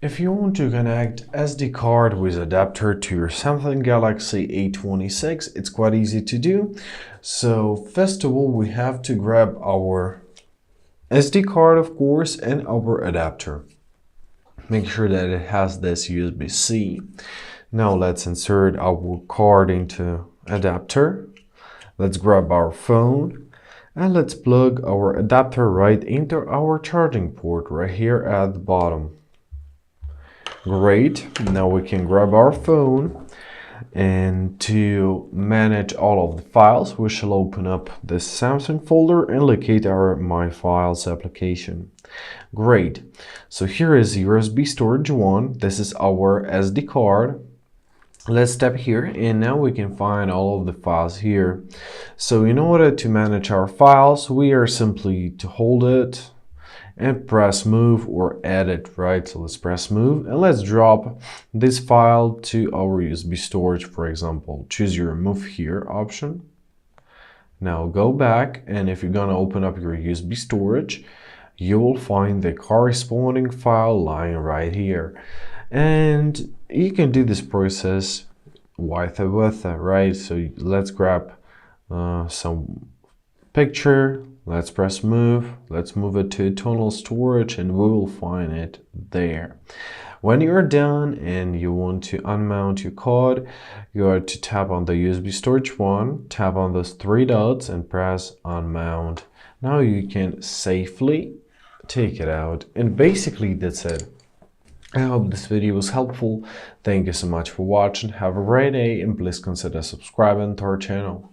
If you want to connect SD card with adapter to your Samsung Galaxy A26, it's quite easy to do. So first of all, we have to grab our SD card, of course, and our adapter. Make sure that it has this USB-C. Now let's insert our card into adapter. Let's grab our phone and let's plug our adapter right into our charging port right here at the bottom. Great, now we can grab our phone, and to manage all of the files we shall open up this Samsung folder and locate our My Files application. Great, so here is USB storage 1. This is our SD card. Let's tap here and now we can find all of the files here. So in order to manage our files, we are simply to hold it and press move or edit, right? So let's press move and let's drop this file to our USB storage, for example. Choose your move here option. Now go back, and if you're gonna open up your USB storage, you will find the corresponding file lying right here. And you can do this process with right? So let's grab some picture. Let's press move. Let's move it to internal storage and we will find it there. When you're done and you want to unmount your card, you are to tap on the USB storage 1, tap on those 3 dots and press unmount. Now you can safely take it out, and basically that's it. I hope this video was helpful. Thank you so much for watching. Have a great day and please consider subscribing to our channel.